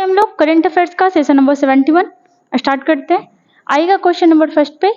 हम लोग current affairs का सेशन नंबर 71 स्टार्ट करते हैं। आइएगा क्वेश्चन नंबर फर्स्ट पे,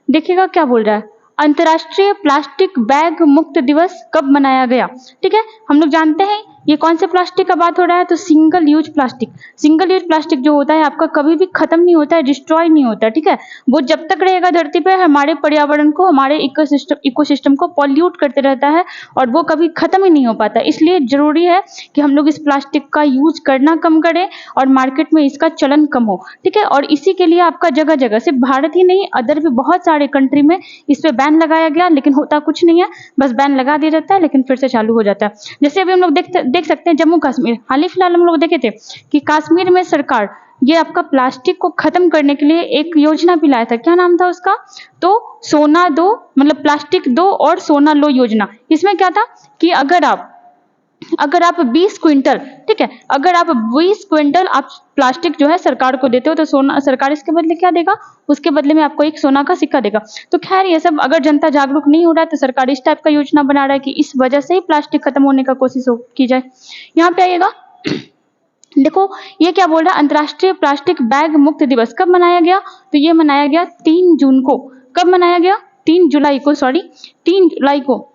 देखिएगा क्या बोल रहा है। अंतर्राष्ट्रीय प्लास्टिक बैग मुक्त दिवस कब मनाया गया? ठीक है, हम लोग जानते हैं ये कौन से प्लास्टिक का बात हो रहा है, तो single use plastic. Single use plastic जो होता है आपका कभी भी खत्म नहीं होता है, डिस्ट्रॉय नहीं होता है। ठीक है, वो जब तक रहेगा धरती पे हमारे पर्यावरण को, हमारे इकोसिस्टम को पॉल्यूट करते रहता है और वो कभी खत्म ही नहीं हो पाता। इसलिए जरूरी है कि हम लोग इस प्लास्टिक का यूज करना कम करें और मार्केट में इसका चलन कम हो। ठीक है, और इसी के लिए आपका जगह जगह, सिर्फ भारत ही नहीं अदर भी बहुत सारे कंट्री में इस पे बैन लगाया गया, लेकिन होता कुछ नहीं है, बस बैन लगा दिया जाता है लेकिन फिर से चालू हो जाता है। जैसे अभी हम लोग देख सकते हैं जम्मू कश्मीर, हाल ही फिलहाल हम लोग देखे थे कि कश्मीर में सरकार ये आपका प्लास्टिक को खत्म करने के लिए एक योजना भी लाया था। क्या नाम था उसका? तो सोना दो, मतलब प्लास्टिक दो और सोना लो योजना। इसमें क्या था कि अगर आप 20 क्विंटल, ठीक है, अगर आप 20 क्विंटल आप प्लास्टिक जो है सरकार को देते हो तो सोना, सरकार इसके बदले क्या देगा? उसके बदले में आपको एक सोना का सिक्का देगा। तो खैर ये सब अगर जनता जागरूक नहीं हो रहा है तो सरकार इस टाइप का योजना बना रहा है कि इस वजह से ही प्लास्टिक खत्म होने का कोशिश की जाए। यहाँ पे आइएगा, देखो ये क्या बोल रहा है, अंतर्राष्ट्रीय प्लास्टिक बैग मुक्त दिवस कब मनाया गया? तो ये मनाया गया 3 जून को। कब मनाया गया? 3 जुलाई को, सॉरी 3 जुलाई को।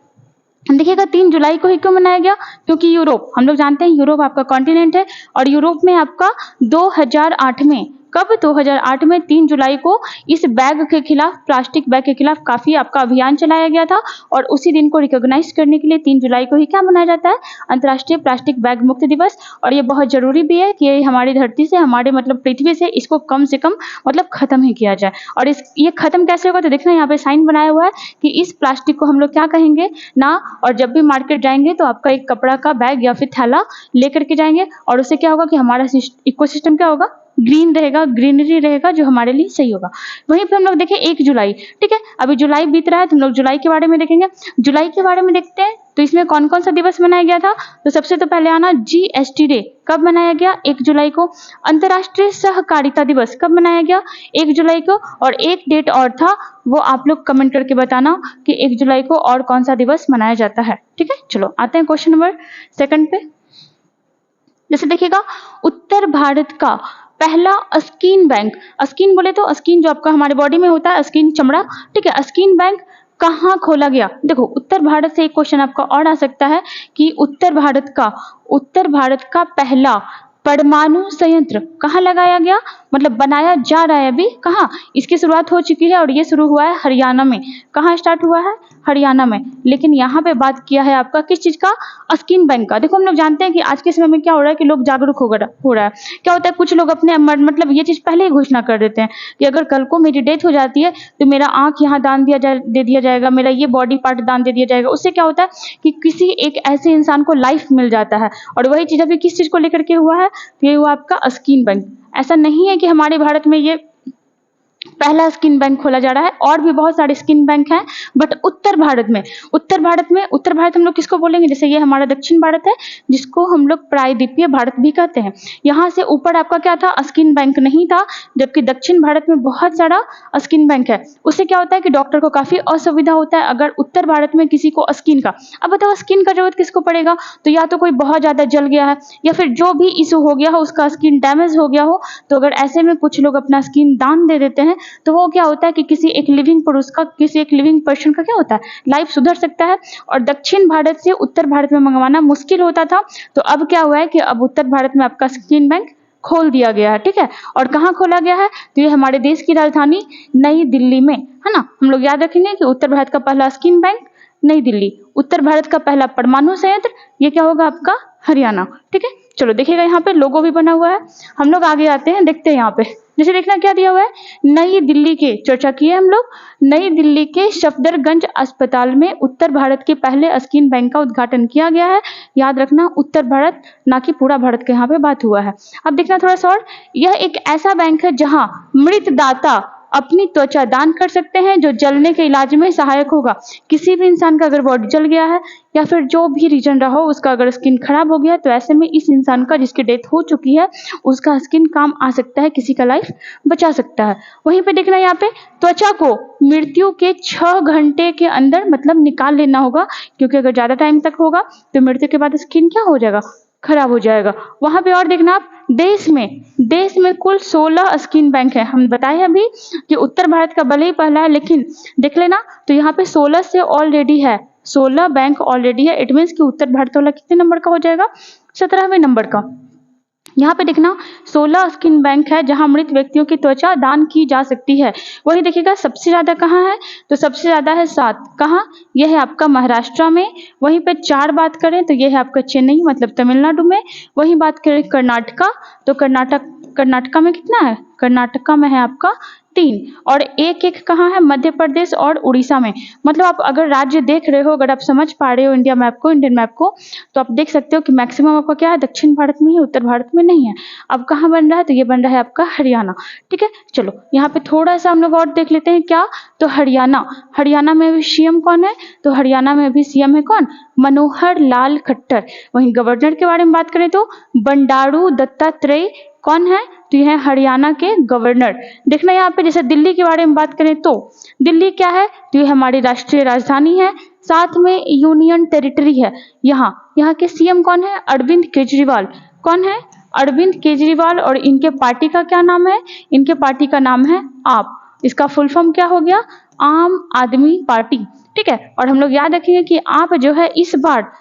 देखिएगा 3 जुलाई को ही क्यों मनाया गया? क्योंकि यूरोप, हम लोग जानते हैं यूरोप आपका कॉन्टिनेंट है और यूरोप में आपका 2008 में, कब? 2008 में 3 जुलाई को इस बैग के खिलाफ, प्लास्टिक बैग के खिलाफ काफी आपका अभियान चलाया गया था और उसी दिन को रिकॉग्नाइज करने के लिए 3 जुलाई को ही क्या मनाया जाता है? अंतर्राष्ट्रीय प्लास्टिक बैग मुक्त दिवस। और ये बहुत जरूरी भी है कि ये हमारी धरती से, हमारे मतलब पृथ्वी से इसको कम से कम मतलब खत्म ही किया जाए। और ये खत्म कैसे होगा? तो देखना यहाँ पे साइन बनाया हुआ है कि इस प्लास्टिक को हम लोग क्या कहेंगे ना, और जब भी मार्केट जाएंगे तो आपका एक कपड़ा का बैग या फिर थैला लेकर के जाएंगे और उससे क्या होगा कि हमारा इकोसिस्टम क्या होगा? ग्रीन रहेगा, ग्रीनरी रहेगा, जो हमारे लिए सही होगा। वहीं पे हम लोग देखें 1 जुलाई, ठीक है, अभी जुलाई बीत रहा है तो हम लोग जुलाई के बारे में देखेंगे। जुलाई के बारे में देखते हैं तो इसमें कौन कौन सा दिवस मनाया गया था? तो सबसे तो पहले आना जीएसटी डे। कब मनाया गया? 1 जुलाई को। अंतर्राष्ट्रीय सहकारिता दिवस कब मनाया गया? 1 जुलाई को। और एक डेट और था, वो आप लोग कमेंट करके बताना कि 1 जुलाई को और कौन सा दिवस मनाया जाता है। ठीक है, चलो आते हैं क्वेश्चन नंबर 2 पे। जैसे देखिएगा, उत्तर भारत का पहला स्किन बैंक, स्किन बोले तो स्किन जो आपका हमारे बॉडी में होता है, स्किन चमड़ा, ठीक है, स्किन बैंक कहाँ खोला गया? देखो उत्तर भारत से एक क्वेश्चन आपका और आ सकता है कि उत्तर भारत का पहला परमाणु संयंत्र कहाँ लगाया गया, मतलब बनाया जा रहा है अभी, कहाँ? इसकी शुरुआत हो चुकी है और ये शुरू हुआ है हरियाणा में। कहाँ स्टार्ट हुआ है? हरियाणा में। लेकिन यहाँ पे बात किया है आपका किस चीज का? स्किन बैंक का। देखो हम लोग जानते हैं कि आज के समय में क्या हो रहा है कि लोग जागरूक हो रहा है। क्या होता है, कुछ लोग अपने मतलब ये चीज पहले ही घोषणा कर देते हैं कि अगर कल को मेरी डेथ हो जाती है तो मेरा आंख यहाँ दान दे दिया जाएगा, मेरा ये बॉडी पार्ट दान दे दिया जाएगा। उससे क्या होता है कि किसी एक ऐसे इंसान को लाइफ मिल जाता है। और वही चीज अभी किस चीज को लेकर के हुआ है? ये हुआ आपका स्किन बैंक। ऐसा नहीं है कि हमारे भारत में ये पहला स्किन बैंक खोला जा रहा है, और भी बहुत सारे स्किन बैंक हैं, बट उत्तर भारत हम लोग किसको बोलेंगे? जैसे ये हमारा दक्षिण भारत है, जिसको हम लोग प्रायद्वीपीय भारत भी कहते हैं। यहाँ से ऊपर आपका क्या था? स्किन बैंक नहीं था, जबकि दक्षिण भारत में बहुत सारा स्किन बैंक है। उससे क्या होता है कि डॉक्टर को काफी असुविधा होता है अगर उत्तर भारत में किसी को स्किन का, अब बताओ स्किन का जरूरत किसको पड़ेगा? तो या तो कोई बहुत ज्यादा जल गया है या फिर जो भी इशू हो गया हो, उसका स्किन डैमेज हो गया हो, तो अगर ऐसे में कुछ लोग अपना स्किन दान दे देते हैं तो वो क्या होता है कि किसी एक लिविंग पुरुष का, किसी एक लिविंग पर्सन का क्या होता है? लाइफ सुधर सकता है। और दक्षिण भारत से उत्तर भारत में मंगवाना मुश्किल होता था, तो अब क्या हुआ है कि अब उत्तर भारत में आपका स्किन बैंक खोल दिया गया है। ठीक है, और कहाँ खोला गया है? तो ये हमारे देश की राजधानी नई दिल्ली में है ना। हम लोग याद रखेंगे कि उत्तर भारत का पहला स्किन बैंक नई दिल्ली, उत्तर भारत का पहला परमाणु संयंत्र ये क्या होगा आपका? हरियाणा। ठीक है, चलो देखिएगा यहाँ पे लोगो भी बना हुआ है। हम लोग आगे आते हैं, देखते हैं यहाँ पे। जैसे देखना क्या दिया हुआ है, नई दिल्ली के, चर्चा की है हम लोग, नई दिल्ली के सफदरगंज अस्पताल में उत्तर भारत के पहले स्किन बैंक का उद्घाटन किया गया है। याद रखना उत्तर भारत, ना कि पूरा भारत के यहाँ पे बात हुआ है। अब देखना थोड़ा सा और, यह एक ऐसा बैंक है जहां मृत दाता अपनी त्वचा दान कर सकते हैं जो जलने के इलाज में सहायक होगा। किसी भी इंसान का अगर बॉडी जल गया है या फिर जो भी रीजन रहा हो, उसका अगर स्किन खराब हो गया है, तो ऐसे में इस इंसान का, जिसकी डेथ हो चुकी है, उसका स्किन काम आ सकता है, किसी का लाइफ बचा सकता है। वहीं पे देखना यहाँ पे, त्वचा को मृत्यु के 6 घंटे के अंदर मतलब निकाल लेना होगा, क्योंकि अगर ज्यादा टाइम तक होगा तो मृत्यु के बाद स्किन क्या हो जाएगा? खराब हो जाएगा। वहां पे और देखना आप, देश में कुल 16 स्कीम बैंक है। हम बताए अभी कि उत्तर भारत का भले ही पहला है, लेकिन देख लेना तो यहाँ पे 16 से ऑलरेडी है, 16 बैंक ऑलरेडी है। इट मीन्स कि उत्तर भारत वाला कितने नंबर का हो जाएगा, 17वें नंबर का। यहाँ पे देखना 16 स्किन बैंक है जहां मृत व्यक्तियों की त्वचा दान की जा सकती है। वही देखिएगा सबसे ज्यादा कहाँ है, तो सबसे ज्यादा है 7। कहाँ, यह है आपका महाराष्ट्र में। वहीं पे 4 बात करें तो यह है आपका चेन्नई मतलब तमिलनाडु में। वहीं बात करें कर्नाटका, तो कर्नाटका में कितना है, कर्नाटका में है आपका 3। और एक कहाँ है, मध्य प्रदेश और उड़ीसा में। मतलब आप अगर राज्य देख रहे हो, अगर आप समझ पा रहे हो इंडियन मैप को, तो आप देख सकते हो कि मैक्सिमम आपका क्या है, दक्षिण भारत में है, उत्तर भारत में नहीं है। अब कहाँ बन रहा है, तो ये बन रहा है आपका हरियाणा। ठीक है, चलो यहाँ पे थोड़ा सा हम लोग और देख लेते हैं क्या, तो हरियाणा में भी सीएम कौन है, तो हरियाणा में भी सीएम है कौन, मनोहर लाल खट्टर। वहीं गवर्नर के बारे में बात करें तो बंडारू दत्तात्रेय कौन है, तो यह है हरियाणा के गवर्नर। देखना यहाँ पे जैसे दिल्ली के बारे में बात करें तो दिल्ली क्या है, तो ये हमारी राष्ट्रीय राजधानी है, साथ में यूनियन टेरिटरी है। यहाँ के सीएम कौन है, अरविंद केजरीवाल। कौन है, अरविंद केजरीवाल। और इनके पार्टी का क्या नाम है, इनके पार्टी का नाम है आप। इसका फुल फॉर्म क्या हो गया, आम आदमी पार्टी। ठीक है, और हम लोग याद रखेंगे कि आप जो है इस बार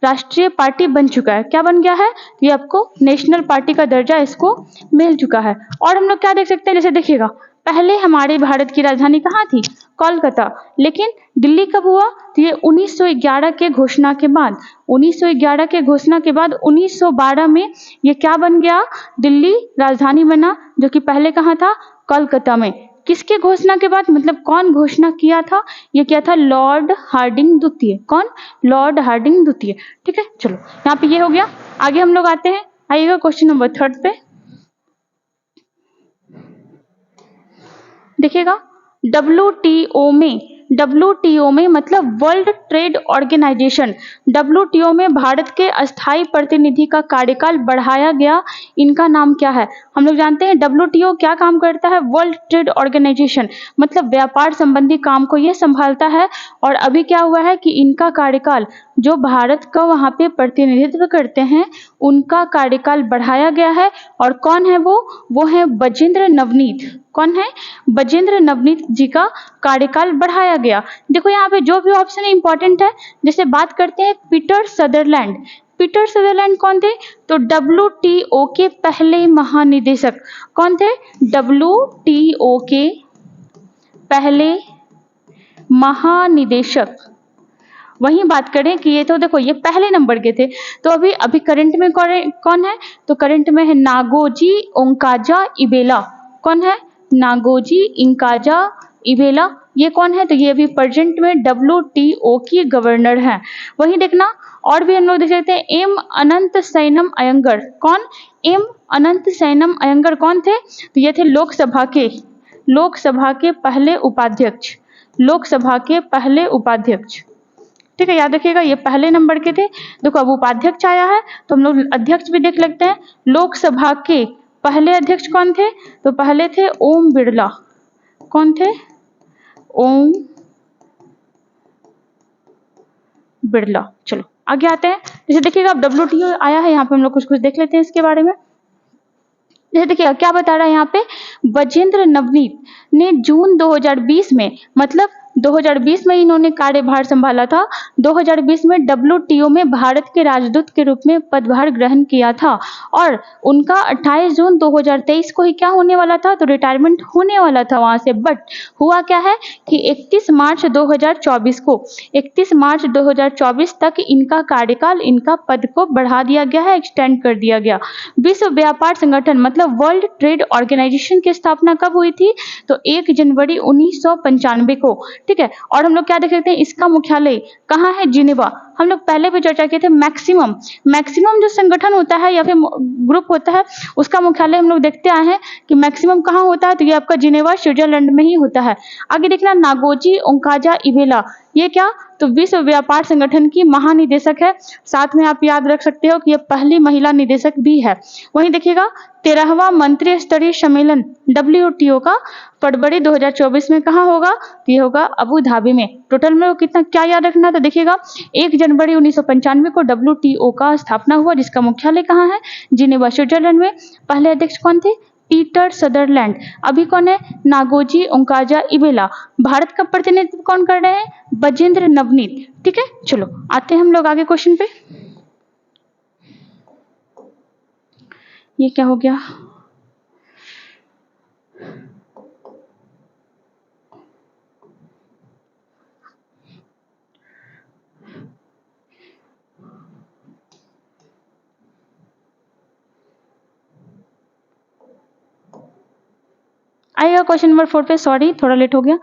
राष्ट्रीय पार्टी बन चुका है। क्या बन गया है, ये आपको नेशनल पार्टी का दर्जा इसको मिल चुका है। और हम लोग क्या देख सकते हैं, जैसे देखिएगा पहले हमारे भारत की राजधानी कहाँ थी, कोलकाता, लेकिन दिल्ली कब हुआ, तो ये 1911 के घोषणा के बाद, 1911 के घोषणा के बाद 1912 में ये क्या बन गया, दिल्ली राजधानी बना, जो कि पहले कहाँ था, कोलकाता में। किसके घोषणा के बाद, मतलब कौन घोषणा किया था, ये किया था लॉर्ड हार्डिंग द्वितीय। कौन, लॉर्ड हार्डिंग द्वितीय। ठीक है, चलो यहाँ पे ये हो गया। आगे हम लोग आते हैं, आइएगा क्वेश्चन नंबर 3 पे। देखिएगा WTO में मतलब वर्ल्ड ट्रेड ऑर्गेनाइजेशन, WTO में भारत के अस्थायी प्रतिनिधि का कार्यकाल बढ़ाया गया। इनका नाम क्या है, हम लोग जानते हैं WTO क्या काम करता है, वर्ल्ड ट्रेड ऑर्गेनाइजेशन मतलब व्यापार संबंधी काम को ये संभालता है। और अभी क्या हुआ है कि इनका कार्यकाल, जो भारत का वहां पे प्रतिनिधित्व करते हैं, उनका कार्यकाल बढ़ाया गया है। और कौन है वो है बजेंद्र नवनीत। कौन है, बजेंद्र नवनीत जी का कार्यकाल बढ़ाया गया। देखो यहाँ पे जो भी ऑप्शन इंपॉर्टेंट है, जैसे बात करते हैं पीटर सदरलैंड कौन थे, तो WTO के पहले महानिदेशक। कौन थे, WTO के पहले महानिदेशक। वहीं बात करें कि ये तो देखो ये पहले नंबर के थे, तो अभी करंट में कौन है, तो करंट में है नागोजी ओंकाजा इबेला। कौन है, नागोजी इंकाजा इबेला। ये कौन है, तो ये अभी प्रेजेंट में WTO की गवर्नर हैं। वहीं देखना और भी हम लोग देख सकते हैं एम अनंत सैनम अयंगर। कौन, एम अनंत सैनम अयंगर कौन थे, तो ये थे लोकसभा के पहले उपाध्यक्ष। ठीक है, याद रखिएगा ये पहले नंबर के थे। देखो अब उपाध्यक्ष आया है तो हम लोग अध्यक्ष भी देख लेते हैं। लोकसभा के पहले अध्यक्ष कौन थे, तो पहले थे ओम बिरला। कौन थे, ओम बिरला। चलो आगे आते हैं, जैसे देखिएगा अब WTO आया है, यहाँ पे हम लोग कुछ देख लेते हैं इसके बारे में। जैसे देखिएगा क्या बता रहा है यहाँ पे, बजेंद्र नवनीत ने जून 2020 में, मतलब 2020 में इन्होंने कार्यभार संभाला था। 2020 में WTO में भारत के राजदूत के रूप में पदभार ग्रहण किया था। और उनका 28 जून 2023 को ही क्या होने वाला था, तो रिटायरमेंट होने वाला था वहां से। बट हुआ क्या है कि 31 मार्च 2024 तक इनका कार्यकाल, इनका पद को बढ़ा दिया गया है, एक्सटेंड कर दिया गया। विश्व व्यापार संगठन मतलब वर्ल्ड ट्रेड ऑर्गेनाइजेशन की स्थापना कब हुई थी, तो 1 जनवरी 1995 को। ठीक है, और हम लोग क्या देख सकते हैं, इसका मुख्यालय कहाँ है, जिनेवा। हम लोग पहले भी चर्चा किए थे, मैक्सिमम जो संगठन होता है या फिर ग्रुप होता है, उसका मुख्यालय हम लोग देखते आए हैं कि मैक्सिमम कहाँ होता है, तो ये आपका जिनेवा स्विट्जरलैंड में ही होता है। आगे देखना नागोजी ओंकाजा इबेला, ये क्या, तो विश्व व्यापार संगठन की महानिदेशक है। साथ में आप याद रख सकते हो कि ये पहली महिला निदेशक भी है। वहीं देखिएगा 13वां मंत्री स्तरीय सम्मेलन WTO का फरवरी 2024 में कहाँ होगा, तो ये होगा अबू धाबी में। टोटल में वो कितना क्या याद रखना, तो देखिएगा 1 जनवरी 1995 को WTO का स्थापना हुआ, जिसका मुख्यालय कहाँ है, जिनेवा स्विट्जरलैंड में। पहले अध्यक्ष कौन थे, पीटर सदरलैंड। अभी कौन है, नागोजी ओंकाजा इबेला। भारत का प्रतिनिधित्व कौन कर रहे हैं, बजेंद्र नवनीत। ठीक है, चलो आते हैं हम लोग आगे क्वेश्चन पे। ये क्या हो गया, आइएगा क्वेश्चन नंबर 4 पे, सॉरी थोड़ा लेट हो गया।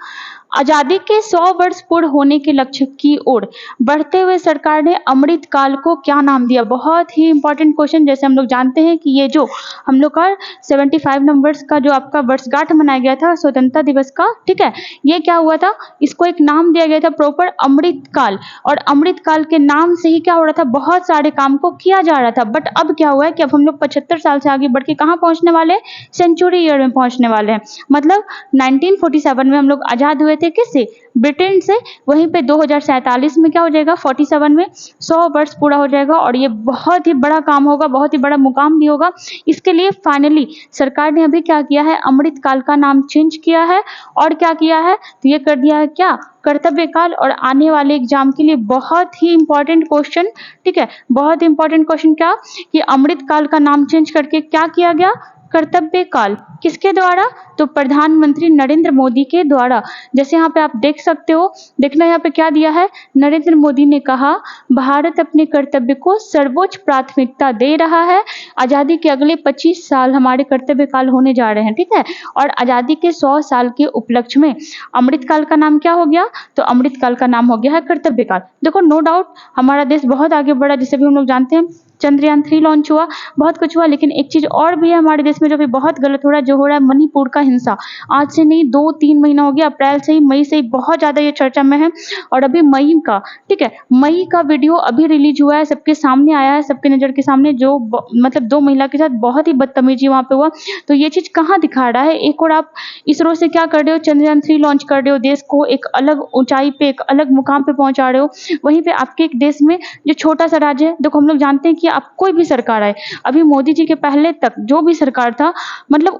आजादी के 100 वर्ष पूर्ण होने के लक्ष्य की ओर बढ़ते हुए सरकार ने अमृत काल को क्या नाम दिया। बहुत ही इंपॉर्टेंट क्वेश्चन। जैसे हम लोग जानते हैं कि ये जो हम लोग का 75 नंबर्स का जो आपका वर्षगांठ मनाया गया था स्वतंत्रता दिवस का, ठीक है, ये क्या हुआ था, इसको एक नाम दिया गया था प्रॉपर अमृत काल। और अमृत काल के नाम से ही क्या हो रहा था, बहुत सारे काम को किया जा रहा था। बट अब क्या हुआ है कि अब हम लोग 75 साल से आगे बढ़ के कहाँ पहुंचने वाले हैं, सेंचुरी ईयर में पहुंचने वाले हैं। मतलब 1947 में हम लोग आजाद हुए थे, किससे, ब्रिटेन से। वहीं पे 2047 में क्या हो जाएगा, 47 में 100 वर्ष पूरा हो जाएगा। और ये बहुत ही बड़ा काम होगा, बहुत ही बड़ा मुकाम भी होगा। इसके लिए फाइनली सरकार ने अभी क्या किया है, अमृत काल का नाम चेंज किया है। और क्या किया है, तो ये कर दिया है क्या, कर्तव्य काल। और आने वाले एग्जाम के लिए बहुत ही इंपॉर्टेंट क्वेश्चन, ठीक है, बहुत इंपॉर्टेंट क्वेश्चन क्या, कि अमृत काल का नाम चेंज करके क्या किया गया, कर्तव्य काल। किसके द्वारा, तो प्रधानमंत्री नरेंद्र मोदी के द्वारा। जैसे यहाँ पे आप देख सकते हो, देखना यहाँ पे क्या दिया है, नरेंद्र मोदी ने कहा भारत अपने कर्तव्य को सर्वोच्च प्राथमिकता दे रहा है। आजादी के अगले 25 साल हमारे कर्तव्य काल होने जा रहे हैं, ठीक है। और आजादी के 100 साल के उपलक्ष्य में अमृत काल का नाम क्या हो गया, तो अमृत काल का नाम हो गया है कर्तव्य काल। देखो नो डाउट हमारा देश बहुत आगे बढ़ा, जिसे भी हम लोग जानते हैं, चंद्रयान 3 लॉन्च हुआ, बहुत कुछ हुआ। लेकिन एक चीज और भी है हमारे देश में जो भी बहुत गलत हो रहा है, जो हो रहा है मणिपुर का हिंसा। आज से नहीं 2-3 महीना हो गया, अप्रैल से ही, मई से ही बहुत ज्यादा ये चर्चा में है। और अभी मई का, ठीक है, मई का वीडियो अभी रिलीज हुआ है, सबके सामने आया है, सबके नजर के सामने, जो मतलब 2 महिला के साथ बहुत ही बदतमीजी वहां पे हुआ। तो ये चीज कहाँ दिखा रहा है, एक और आप इसरो से क्या कर रहे हो, चंद्रयान 3 लॉन्च कर रहे हो, देश को एक अलग ऊंचाई पे, एक अलग मुकाम पे पहुंचा रहे हो। वहीं पे आपके एक देश में जो छोटा सा राज्य है, देखो हम लोग जानते हैं कि आप कोई भी सरकार आए, अभी मोदी जी के पहले तक जो भी सरकार था, मतलब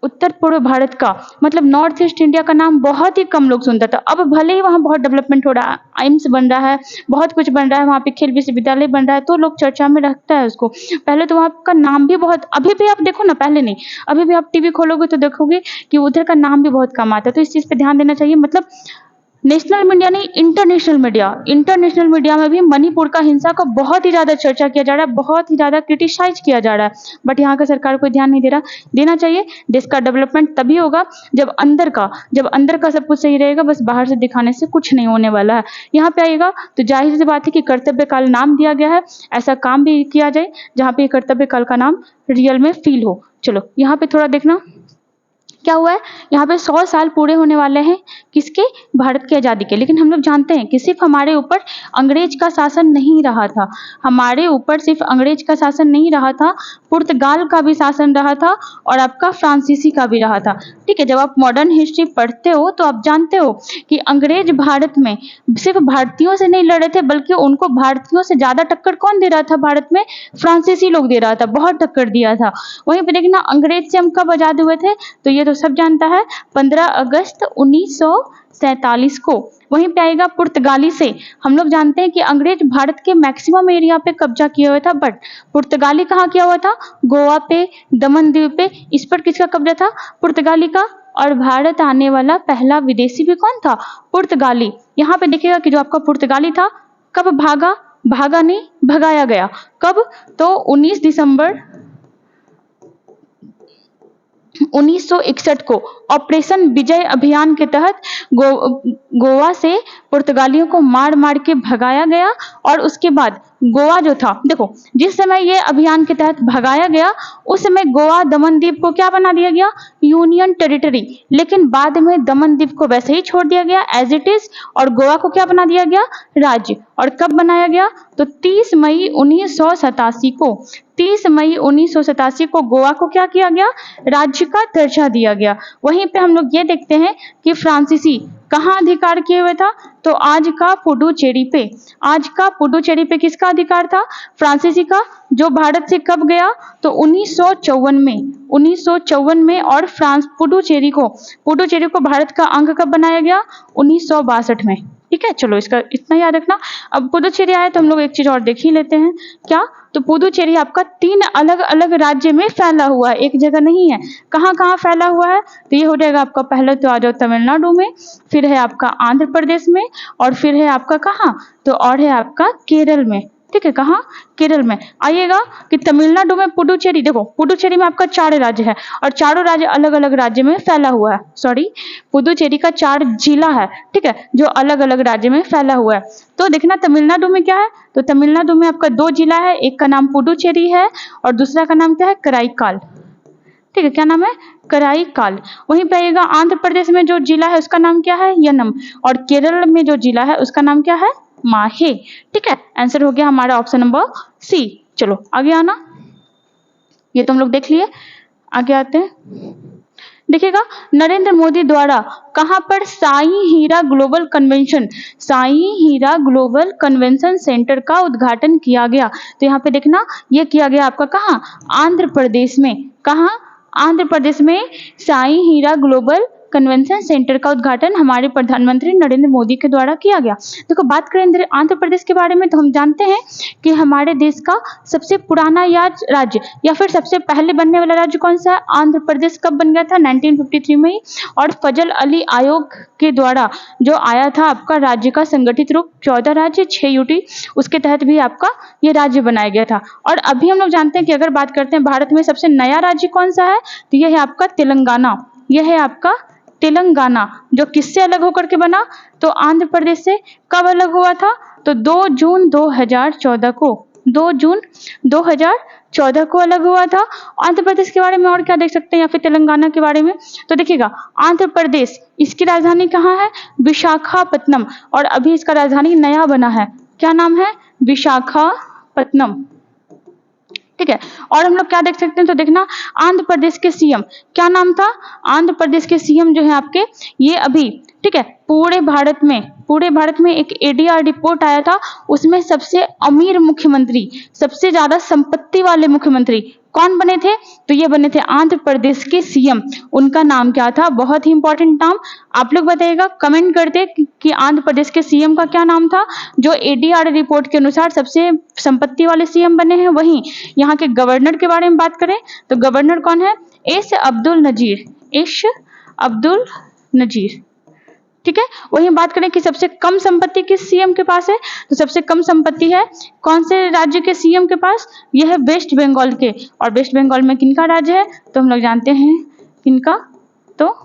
उत्तर पूर्व भारत का, मतलब नॉर्थ ईस्ट इंडिया का नाम बहुत ही कम लोग सुनता था। अब भले ही वहाँ बहुत डेवलपमेंट हो रहा है, एम्स बन रहा है, बहुत कुछ बन रहा है, वहाँ पे खेल विश्वविद्यालय बन रहा है, तो लोग चर्चा में रखता है उसको। पहले तो वहाँ का नाम भी बहुत, अभी भी आप देखो ना, पहले नहीं, अभी भी आप टीवी खोलोगे तो देखोगे कि उधर का नाम भी बहुत कम आता है। तो इस चीज पे ध्यान देना चाहिए। मतलब नेशनल मीडिया नहीं, इंटरनेशनल मीडिया में भी मणिपुर का हिंसा का बहुत ही ज्यादा चर्चा किया जा रहा है, बहुत ही ज्यादा क्रिटिसाइज किया जा रहा है। बट यहाँ का सरकार कोई ध्यान नहीं दे रहा। देना चाहिए। देश का डेवलपमेंट तभी होगा जब अंदर का सब कुछ सही रहेगा। बस बाहर से दिखाने से कुछ नहीं होने वाला है। यहाँ पे आइएगा तो जाहिर सी बात है कि कर्तव्य काल नाम दिया गया है, ऐसा काम भी किया जाए जहाँ पे कर्तव्य काल का नाम रियल में फील हो। चलो यहाँ पे थोड़ा देखना क्या हुआ है, यहाँ पे 100 साल पूरे होने वाले हैं किसके, भारत की आजादी के। लेकिन हम लोग जानते हैं कि सिर्फ हमारे ऊपर अंग्रेज का शासन नहीं रहा था, हमारे ऊपर सिर्फ अंग्रेज का शासन नहीं रहा था, पुर्तगाल का भी शासन रहा था और आपका फ्रांसीसी का भी रहा था। ठीक है, जब आप मॉडर्न हिस्ट्री पढ़ते हो तो आप जानते हो कि अंग्रेज भारत में सिर्फ भारतीयों से नहीं लड़े थे, बल्कि उनको भारतीयों से ज्यादा टक्कर कौन दे रहा था भारत में, फ्रांसीसी लोग दे रहा था, बहुत टक्कर दिया था। वहीं पे देखना अंग्रेज से हम कब आजाद हुए थे, तो ये तो सब जानता है, 15 अगस्त 1947 को। वहीं पे आएगा पुर्तगाली से। हम लोग जानते हैं कि अंग्रेज भारत के मैक्सिमम एरिया पे कब्जा किया हुआ था, बट पुर्तगाली कहाँ किया हुआ था, गोवा पे, दमन द्वीप पे। इस पर किसका कब्जा था, पुर्तगाली का। और भारत आने वाला पहला विदेशी भी कौन था, पुर्तगाली। यहाँ पे देखिएगा कि जो आपका पुर्तगाली था कब भागा नहीं, भगाया गया। कब, तो 19 दिसंबर 1961 को ऑपरेशन विजय अभियान के तहत गोवा से पुर्तगालियों को मार मार के भगाया गया। और उसके बाद गोवा जो था, देखो जिस समय ये अभियान के तहत भगाया गया उस समय गोवा दमन द्वीप को क्या बना दिया गया, यूनियन टेरिटरी। लेकिन बाद में दमन द्वीप को वैसे ही छोड़ दिया गया एज इट इज, और गोवा को क्या बना दिया गया, राज्य। और कब बनाया गया, तो 30 मई 1987 को, 30 मई 1987 को गोवा को क्या किया गया, राज्य का दर्जा दिया गया। वहीं पे हम लोग ये देखते हैं कि फ्रांसीसी कहाँ अधिकार किए हुए था? तो आज का पुडुचेरी पे, आज का पुडुचेरी पे किसका अधिकार था? फ्रांसीसी का, जो भारत से कब गया? तो 1954 में, 1954 में। और फ्रांस पुडुचेरी को भारत का अंग कब बनाया गया? 1962 में। ठीक है, चलो इसका इतना याद रखना। अब पुडुचेरी आए तो हम लोग एक चीज और देख ही लेते हैं। क्या? तो पुडुचेरी आपका 3 अलग अलग राज्य में फैला हुआ है, एक जगह नहीं है। कहाँ कहाँ फैला हुआ है? तो ये हो जाएगा आपका, पहले तो आ जाओ तमिलनाडु में, फिर है आपका आंध्र प्रदेश में, और फिर है आपका कहाँ? तो और है आपका केरल में। ठीक है, कहाँ? केरल में। आइएगा कि तमिलनाडु में पुडुचेरी, देखो पुडुचेरी में आपका 4 राज्य है और चारों राज्य अलग अलग राज्य में फैला हुआ है। सॉरी, पुडुचेरी का 4 जिला है, ठीक है, जो अलग अलग राज्य में फैला हुआ है। तो देखना तमिलनाडु में क्या है? तो तमिलनाडु में आपका 2 जिला है, एक का नाम पुडुचेरी है और दूसरा का नाम क्या है? कराईकाल। ठीक है, क्या नाम है? कराईकाल। वहीं पे आइएगा आंध्र प्रदेश में जो जिला है उसका नाम क्या है? यनम। और केरल में जो जिला है उसका नाम क्या है? माहे। ठीक है, आंसर हो गया हमारा ऑप्शन नंबर सी। चलो आगे आना, ये तो हम लोग देख लिए, आगे आते हैं। देखिएगा, नरेंद्र मोदी द्वारा कहां पर साई हीरा ग्लोबल कन्वेंशन सेंटर का उद्घाटन किया गया? तो यहाँ पे देखना, ये किया गया आपका कहाँ? आंध्र प्रदेश में। कहाँ? आंध्र प्रदेश में साई हीरा ग्लोबल कन्वेंशन सेंटर का उद्घाटन हमारे प्रधानमंत्री नरेंद्र मोदी के द्वारा किया गया। देखो, बात करें आंध्र प्रदेश के बारे में तो हम जानते हैं कि हमारे देश का सबसे पुराना राज्य या फिर सबसे पहले बनने वाला राज्य कौन सा है? आंध्र प्रदेश। कब बन गया था? 1953 में ही। और फजल अली आयोग के द्वारा जो आया था आपका राज्य का संगठित रूप 14 राज्य 6 यूटी, उसके तहत भी आपका ये राज्य बनाया गया था। और अभी हम लोग जानते हैं कि अगर बात करते हैं भारत में सबसे नया राज्य कौन सा है, तो यह है आपका तेलंगाना। यह है आपका तेलंगाना, जो किससे अलग होकर के बना? तो आंध्र प्रदेश से। कब अलग हुआ था? तो 2 जून 2014 को, 2 जून 2014 को अलग हुआ था। आंध्र प्रदेश के बारे में और क्या देख सकते हैं या फिर तेलंगाना के बारे में? तो देखिएगा, आंध्र प्रदेश, इसकी राजधानी कहाँ है? विशाखापत्तनम। और अभी इसका राजधानी नया बना है, क्या नाम है? विशाखापत्तनम। ठीक है, और हम लोग क्या देख सकते हैं? तो देखना, आंध्र प्रदेश के सीएम क्या नाम था? आंध्र प्रदेश के सीएम जो है आपके, ये अभी, ठीक है, पूरे भारत में एक एडीआर रिपोर्ट आया था, उसमें सबसे अमीर मुख्यमंत्री, सबसे ज्यादा संपत्ति वाले मुख्यमंत्री कौन बने थे? तो ये बने थे आंध्र प्रदेश के सीएम। उनका नाम क्या था? बहुत ही इंपॉर्टेंट नाम, आप लोग बताइएगा, कमेंट करते कि आंध्र प्रदेश के सीएम का क्या नाम था जो एडीआर रिपोर्ट के अनुसार सबसे संपत्ति वाले सीएम बने हैं। वहीं यहाँ के गवर्नर के बारे में बात करें तो गवर्नर कौन है? एस अब्दुल नजीर। ठीक है, वहीं बात करें कि सबसे कम संपत्ति किस सीएम के पास है, तो सबसे कम संपत्ति है कौन से राज्य के सीएम के पास? यह है वेस्ट बंगाल के। और वेस्ट बंगाल में किनका राज्य है? तो हम लोग जानते हैं किनका, तो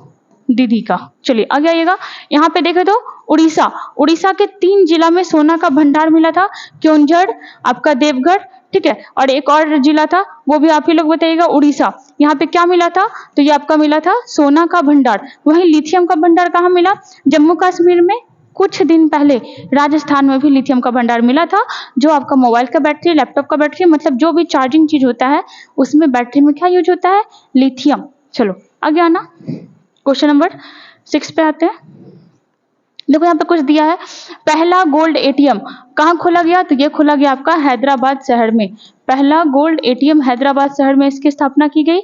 दीदी का। चलिए आगे आइएगा, यहाँ पे देखे तो उड़ीसा के 3 जिला में सोना का भंडार मिला था, क्योंझड़, आपका देवगढ़, ठीक है, और एक और जिला था, वो भी आप ही लोग बताइएगा, उड़ीसा। यहाँ पे क्या मिला था? तो ये आपका मिला था सोना का भंडार। वहीं लिथियम का भंडार कहाँ मिला? जम्मू कश्मीर में। कुछ दिन पहले राजस्थान में भी लिथियम का भंडार मिला था, जो आपका मोबाइल का बैटरी, लैपटॉप का बैटरी, मतलब जो भी चार्जिंग चीज होता है उसमें बैटरी में क्या यूज होता है? लिथियम। चलो आगे आना, क्वेश्चन नंबर 6 पे आते हैं। देखो यहाँ पे कुछ दिया है, पहला गोल्ड एटीएम कहाँ खोला गया? तो ये खोला गया आपका हैदराबाद शहर में। पहला गोल्ड एटीएम हैदराबाद शहर में इसकी स्थापना की गई।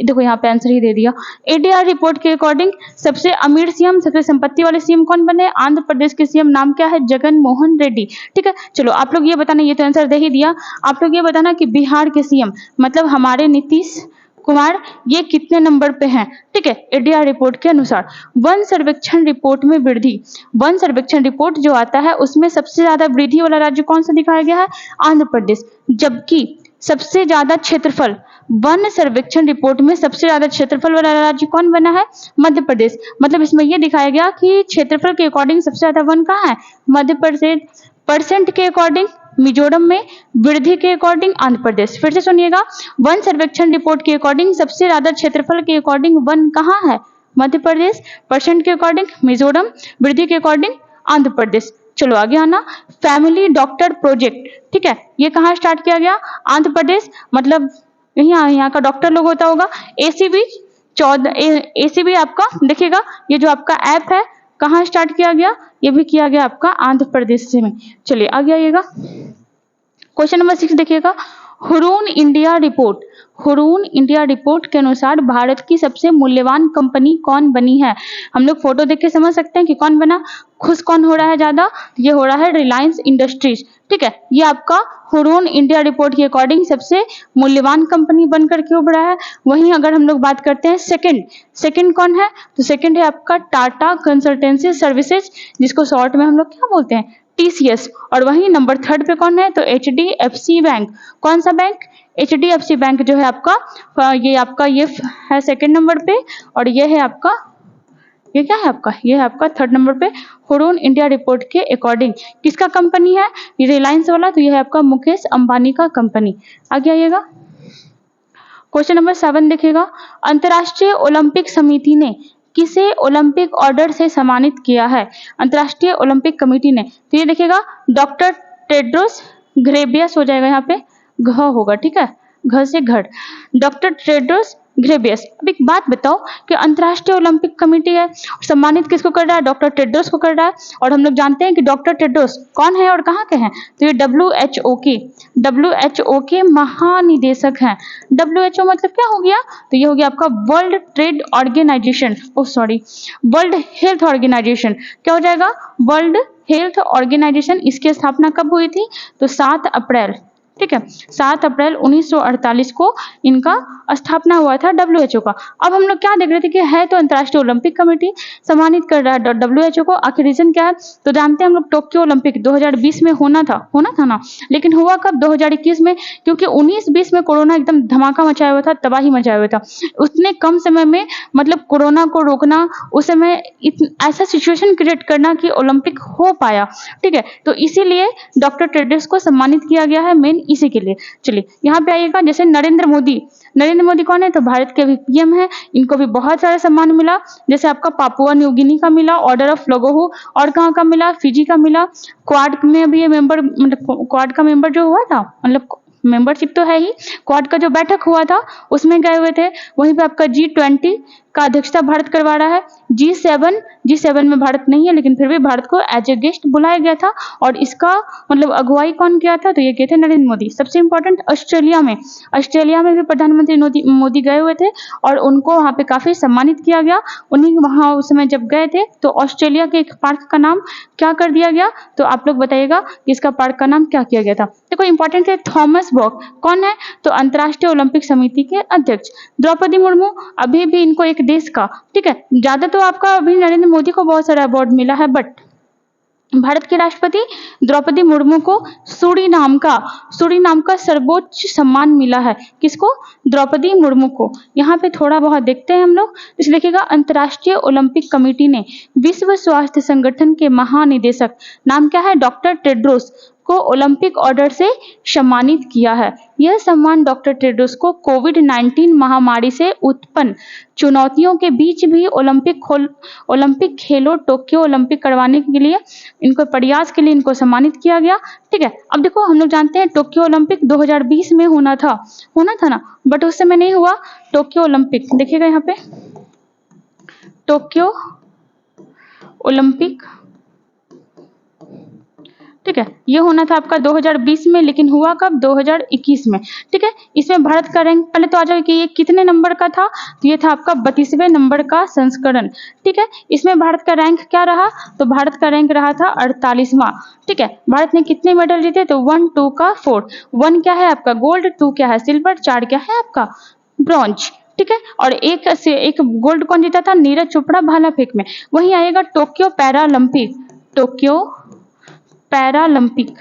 देखो यहाँ पे आंसर ही दे दिया। एडीआर रिपोर्ट के अकॉर्डिंग सबसे अमीर सीएम, सबसे संपत्ति वाले सीएम कौन बने? आंध्र प्रदेश के सीएम नाम क्या है? जगन मोहन रेड्डी। ठीक है, चलो आप लोग ये बताना, ये तो आंसर दे ही दिया, आप लोग ये बताना कि बिहार के सीएम मतलब हमारे नीतीश कुमार, ये कितने नंबर पे हैं? ठीक है, एडीआर रिपोर्ट के अनुसार। वन सर्वेक्षण रिपोर्ट में वृद्धि, वन सर्वेक्षण रिपोर्ट जो आता है उसमें सबसे ज्यादा वृद्धि वाला राज्य कौन सा दिखाया गया है? आंध्र प्रदेश। जबकि सबसे ज्यादा क्षेत्रफल, वन सर्वेक्षण रिपोर्ट में सबसे ज्यादा क्षेत्रफल वाला राज्य कौन बना है? मध्य प्रदेश। मतलब इसमें यह दिखाया गया कि क्षेत्रफल के अकॉर्डिंग सबसे ज्यादा वन कहाँ है? मध्य प्रदेश। परसेंट के अकॉर्डिंग मिजोरम में, वृद्धि के अकॉर्डिंग आंध्र प्रदेश। फिर से सुनिएगा, वन सर्वेक्षण रिपोर्ट के अकॉर्डिंग सबसे ज्यादा क्षेत्रफल के अकॉर्डिंग वन कहाँ है? मध्य प्रदेश। परसेंट के अकॉर्डिंग मिजोरम, वृद्धि के अकॉर्डिंग आंध्र प्रदेश। चलो आगे आना, फैमिली डॉक्टर प्रोजेक्ट, ठीक है, ये कहाँ स्टार्ट किया गया? आंध्र प्रदेश। मतलब यहाँ का डॉक्टर लोग होता होगा। एसीबी 14, एसीबी आपका देखिएगा, ये जो आपका ऐप है कहाँ स्टार्ट किया गया? ये भी किया गया आपका आंध्र प्रदेश से में। चलिए आगे आइएगा। क्वेश्चन नंबर 6 देखिएगा, Hurun India report, Hurun India report के अनुसार भारत की सबसे मूल्यवान कंपनी कौन बनी है? हम लोग फोटो देख के समझ सकते हैं कि कौन बना, खुश कौन हो रहा है ज्यादा? ये हो रहा है रिलायंस इंडस्ट्रीज। ठीक है, ये आपका हुरून इंडिया रिपोर्ट के अकॉर्डिंग सबसे मूल्यवान कंपनी बनकर के उभरा है। वहीं अगर हम लोग बात करते हैं सेकंड कौन है? तो सेकंड है आपका टाटा कंसल्टेंसी सर्विसेज, जिसको शॉर्ट में हम लोग क्या बोलते हैं? TCS। और वहीं नंबर 3 पे कौन है? तो HDFC बैंक। कौन सा बैंक? HDFC बैंक जो है आपका, ये आपका ये है सेकंड नंबर पे, और ये है आपका, ये क्या है आपका? ये है आपका 3rd नंबर पे। हुरून इंडिया रिपोर्ट के अकॉर्डिंग किसका कंपनी है? ये रिलायंस वाला, तो ये है आपका मुकेश अंबानी का कंपनी। आगे आइएगा। क्वेश्चन नंबर 7 देखिएगा, अंतर्राष्ट्रीय ओलंपिक समिति ने किसे ओलंपिक ऑर्डर से सम्मानित किया है? अंतर्राष्ट्रीय ओलंपिक कमेटी ने, तो ये देखिएगा डॉक्टर टेड्रोस घेब्रेयेसस हो जाएगा, यहाँ पे घ होगा, ठीक है, घ से घड़, डॉक्टर टेड्रोस घेब्रेयेसस। अब एक बात बताओ कि अंतर्राष्ट्रीय ओलंपिक कमेटी है, सम्मानित किसको कर रहा है? डॉक्टर टेड्रोस को कर रहा है। और हम लोग जानते हैं कि डॉक्टर टेड्रोस कौन है और कहाँ के हैं? तो ये WHO के महानिदेशक हैं। WHO मतलब क्या हो गया? तो ये हो गया आपका world trade organisation, world health organisation. क्या हो जाएगा? World health organisation. इसकी स्थापना कब हुई थी? तो 7 अप्रैल, ठीक है, 7 अप्रैल 1948 को इनका स्थापना हुआ था WHO का। अब हम लोग क्या देख रहे थे कि है तो अंतर्राष्ट्रीय ओलंपिक कमेटी सम्मानित कर रहा है WHO को, आखिर रीजन क्या है? तो जानते हैं हम लोग टोक्यो ओलंपिक 2020 में होना था ना, लेकिन हुआ कब? 2021 में, क्योंकि 19-20 में कोरोना एकदम धमाका मचाया हुआ था, तबाही मचाया हुआ था। उतने कम समय में मतलब कोरोना को रोकना, उस समय ऐसा सिचुएशन क्रिएट करना कि ओलंपिक हो पाया, ठीक है, तो इसीलिए डॉक्टर टेड्रोस को सम्मानित किया गया है, मेन इसी के लिए। चलिए यहाँ पे आइएगा, जैसे नरेंद्र मोदी कौन है? तो भारत के अभी PM है, इनको भी बहुत सारे सम्मान मिला, जैसे आपका पापुआ न्यू गिनी का मिला, ऑर्डर ऑफ लोगोहो, और कहाँ का मिला? फिजी का मिला। क्वाड में भी ये मेंबर, मतलब क्वाड का मेंबर जो हुआ था, मतलब मेंबरशिप तो है ही, क्वाड का जो बैठक हुआ था उसमें गए हुए थे। वहीं पे आपका G20 का अध्यक्षता भारत करवा रहा है। G7 में भारत नहीं है, लेकिन फिर भी भारत को एज ए गेस्ट बुलाया गया था, और इसका मतलब अगुवाई कौन किया था? तो ये किए थे नरेंद्र मोदी। सबसे इंपॉर्टेंट, ऑस्ट्रेलिया में भी प्रधानमंत्री मोदी गए हुए थे, और उनको वहां पे काफी सम्मानित किया गया। उन्हीं वहां उस समय जब गए थे तो ऑस्ट्रेलिया के एक पार्क का नाम क्या कर दिया गया? तो आप लोग बताइएगा कि इसका पार्क का नाम क्या किया गया था? देखो इंपॉर्टेंट है, थॉमस बॉक कौन है? तो अंतर्राष्ट्रीय ओलंपिक समिति के अध्यक्ष। द्रौपदी मुर्मू, अभी भी इनको एक देश का, ठीक है, ज्यादा तो आपका अभी नरेंद्र मोदी को बहुत सारा अवार्ड मिला है, बट भारत के राष्ट्रपति द्रौपदी मुर्मू को सूरीनाम का सर्वोच्च सम्मान मिला है। किसको? द्रौपदी मुर्मू को। यहाँ पे थोड़ा बहुत देखते हैं हम लोग। इसे देखिएगा, अंतर्राष्ट्रीय ओलंपिक कमेटी ने विश्व स्वास्थ्य संगठन के महानिदेशक, नाम क्या है? डॉक्टर टेड्रोस को ओलंपिक ऑर्डर से सम्मानित किया है। यह सम्मान डॉक्टर टेड्रोस को कोविड-19 महामारी से उत्पन्न चुनौतियों के बीच भी ओलंपिक खेलों टोक्यो ओलंपिक करवाने के लिए इनको प्रयास के लिए इनको सम्मानित किया गया, ठीक है। अब देखो हम लोग जानते हैं टोक्यो ओलंपिक 2020 में होना था ना, बट उस समय नहीं हुआ टोक्यो ओलंपिक। देखिएगा यहाँ पे टोक्यो ओलंपिक, ठीक है, ये होना था आपका 2020 में, लेकिन हुआ कब? 2021 में, ठीक है। इसमें भारत का रैंक पहले तो आ जाए कि ये कितने नंबर का था, तो ये था आपका 32वें नंबर का संस्करण, ठीक है। इसमें भारत का रैंक क्या रहा? तो भारत का रैंक रहा था 48वां, ठीक है। भारत ने कितने मेडल जीते? तो 1, 2 का 4, 1 क्या है आपका गोल्ड, 2 क्या है सिल्वर, 4 क्या है आपका ब्रॉन्ज, ठीक है। और एक गोल्ड कौन जीता था? नीरज चोपड़ा भाला फेंक में। वहीं आएगा टोक्यो पैरालंपिक,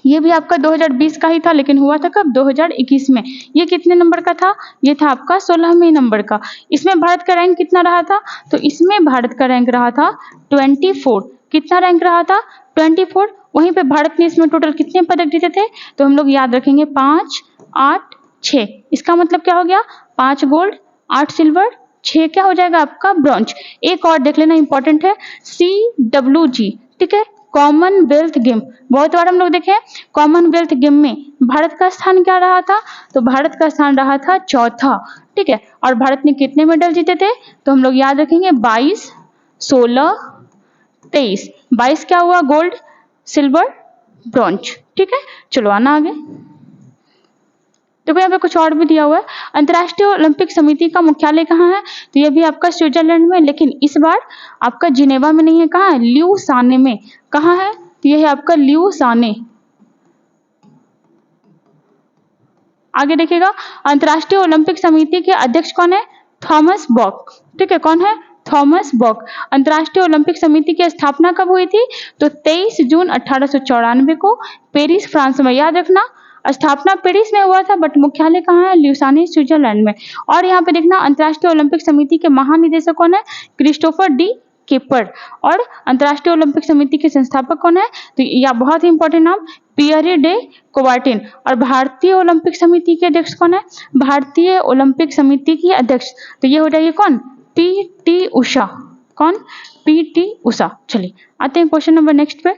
ये भी आपका 2020 का ही था, लेकिन हुआ था कब? 2021 में। ये कितने नंबर का था? ये था आपका 16वें नंबर का। इसमें भारत का रैंक कितना रहा था? तो इसमें भारत का रैंक रहा था 24। कितना रैंक रहा था? 24। वहीं पे भारत ने इसमें टोटल कितने पदक जीते थे? तो हम लोग याद रखेंगे 5, 8, 6। इसका मतलब क्या हो गया? 5 गोल्ड, 8 सिल्वर, 6 क्या हो जाएगा आपका ब्रॉन्ज। एक और देख लेना इंपॉर्टेंट है, CWG, ठीक है, कॉमनवेल्थ गेम, बहुत बार हम लोग देखे कॉमनवेल्थ गेम में भारत का स्थान क्या रहा था, तो भारत का स्थान रहा था चौथा, ठीक है। और भारत ने कितने मेडल जीते थे, तो हम लोग याद रखेंगे 22, 16, 23। 22 क्या हुआ, गोल्ड, सिल्वर, ब्रॉन्ज, ठीक है। चलो आना आगे। देखो यहाँ पे कुछ और भी दिया हुआ है। अंतर्राष्ट्रीय ओलंपिक समिति का मुख्यालय कहाँ है, तो ये भी आपका स्विट्जरलैंड में, लेकिन इस बार आपका जिनेवा में नहीं है, कहाँ है, ल्यूसाने में। कहाँ है, तो ये है आपका ल्यूसाने। आगे देखिएगा, अंतर्राष्ट्रीय ओलंपिक समिति के अध्यक्ष कौन है, थॉमस बॉक, ठीक है। कौन है, थॉमस बॉक। अंतर्राष्ट्रीय ओलंपिक समिति की स्थापना कब हुई थी, तो 23 जून 1894 को पेरिस, फ्रांस में। याद रखना, स्थापना पेरिस में हुआ था, बट मुख्यालय कहाँ है, ल्यूसाने, स्विट्जरलैंड में। और यहाँ पे देखना, अंतर्राष्ट्रीय ओलंपिक समिति के महानिदेशक कौन है, क्रिस्टोफर डी केपर। और अंतर्राष्ट्रीय ओलंपिक समिति के संस्थापक कौन है, तो यह बहुत ही इंपॉर्टेंट नाम, पियरे डे कोबार्टिन। और भारतीय ओलंपिक समिति के अध्यक्ष कौन है, भारतीय ओलंपिक समिति की अध्यक्ष, तो ये हो जाएगी कौन, पी.टी. उषा। कौन, पी.टी. उषा। चलिए आते हैं क्वेश्चन नंबर नेक्स्ट पे।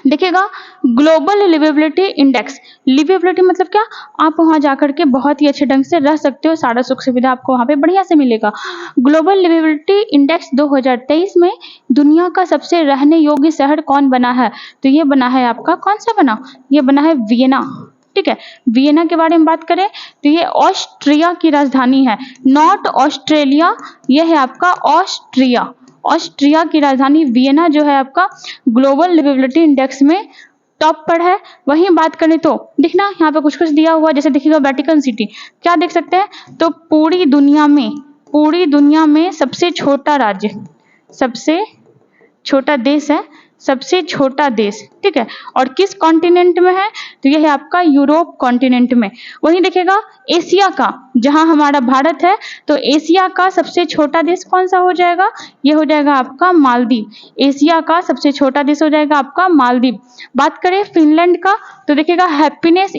देखिएगा, ग्लोबल लिवेबिलिटी इंडेक्स। लिवेबिलिटी मतलब क्या, आप वहां जाकर के बहुत ही अच्छे ढंग से रह सकते हो, सारा सुख सुविधा आपको वहां पे बढ़िया से मिलेगा। ग्लोबल लिवेबिलिटी इंडेक्स 2023 में दुनिया का सबसे रहने योग्य शहर कौन बना है, तो ये बना है आपका, कौन सा बना, ये बना है वियना, ठीक है। वियना के बारे में बात करें तो ये ऑस्ट्रिया की राजधानी है, नॉट ऑस्ट्रेलिया, ये है आपका ऑस्ट्रिया। ऑस्ट्रिया की राजधानी वियना जो है आपका ग्लोबल लिवेबिलिटी इंडेक्स में टॉप पर है। वहीं बात करें तो देखना यहाँ पे कुछ कुछ दिया हुआ, जैसे देखिएगा वेटिकन सिटी, क्या देख सकते हैं, तो पूरी दुनिया में सबसे छोटा राज्य, सबसे छोटा देश है, सबसे छोटा देश, ठीक है। और किस कॉन्टिनेंट में है, तो यह है आपका यूरोप कॉन्टिनेंट में। वहीं देखिएगा एशिया का, जहां हमारा भारत है, तो एशिया का सबसे छोटा देश कौन सा हो जाएगा, ये हो जाएगा आपका मालदीव। एशिया का सबसे छोटा देश हो जाएगा आपका मालदीव। बात करें फिनलैंड का, तो देखिएगा हैप्पीनेस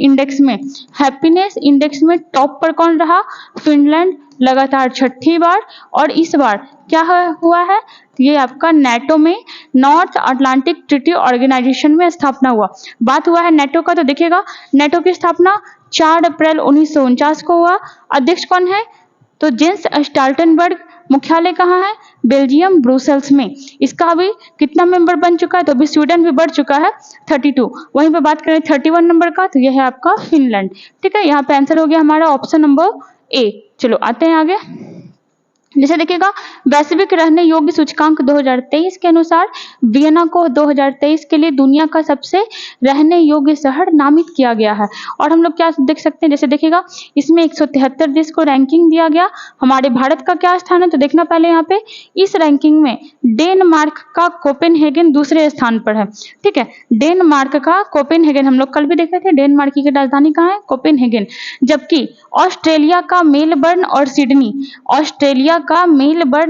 इंडेक्स में टॉप पर कौन रहा, फिनलैंड, लगातार छठी बार। और इस बार क्या हुआ है, ये आपका नेटो में, नॉर्थ अटलांटिक ट्रीटी ऑर्गेनाइजेशन में स्थापना हुआ। बात हुआ है नेटो का, तो देखिएगा नेटो की स्थापना 4 अप्रैल 1949 को हुआ। अध्यक्ष कौन है, तो जेंस स्टॉल्टनबर्ग। मुख्यालय कहाँ है, बेल्जियम, ब्रुसेल्स में। इसका अभी कितना मेंबर बन चुका है, तो अभी स्वीडन भी बढ़ चुका है 32। वहीं पे बात करें 31 नंबर का, तो यह है आपका फिनलैंड, ठीक है। यहाँ पे आंसर हो गया हमारा ऑप्शन नंबर ए। चलो आते हैं आगे। जैसे देखिएगा, वैश्विक रहने योग्य सूचकांक 2023 के अनुसार वियना को 2023 के लिए दुनिया का सबसे रहने योग्य शहर नामित किया गया है। और हम लोग क्या देख सकते हैं, जैसे देखिएगा इसमें 173 देश को रैंकिंग दिया गया। हमारे भारत का क्या स्थान है, तो देखना पहले यहाँ पे इस रैंकिंग में डेनमार्क का कोपेनहेगन दूसरे स्थान पर है, ठीक है। डेनमार्क का कोपेनहेगन, हम लोग कल भी देखे थे, डेनमार्क की राजधानी कहाँ है, कोपेनहेगन। जबकि ऑस्ट्रेलिया का मेलबर्न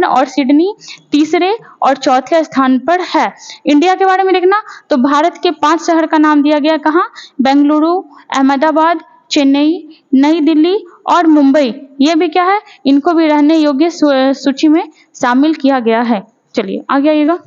और सिडनी तीसरे और चौथे स्थान पर है। इंडिया के बारे में देखना, तो भारत के 5 शहर का नाम दिया गया, कहाँ, बेंगलुरु, अहमदाबाद, चेन्नई, नई दिल्ली और मुंबई। ये भी क्या है, इनको भी रहने योग्य सूची में शामिल किया गया है। चलिए आगे आइएगा।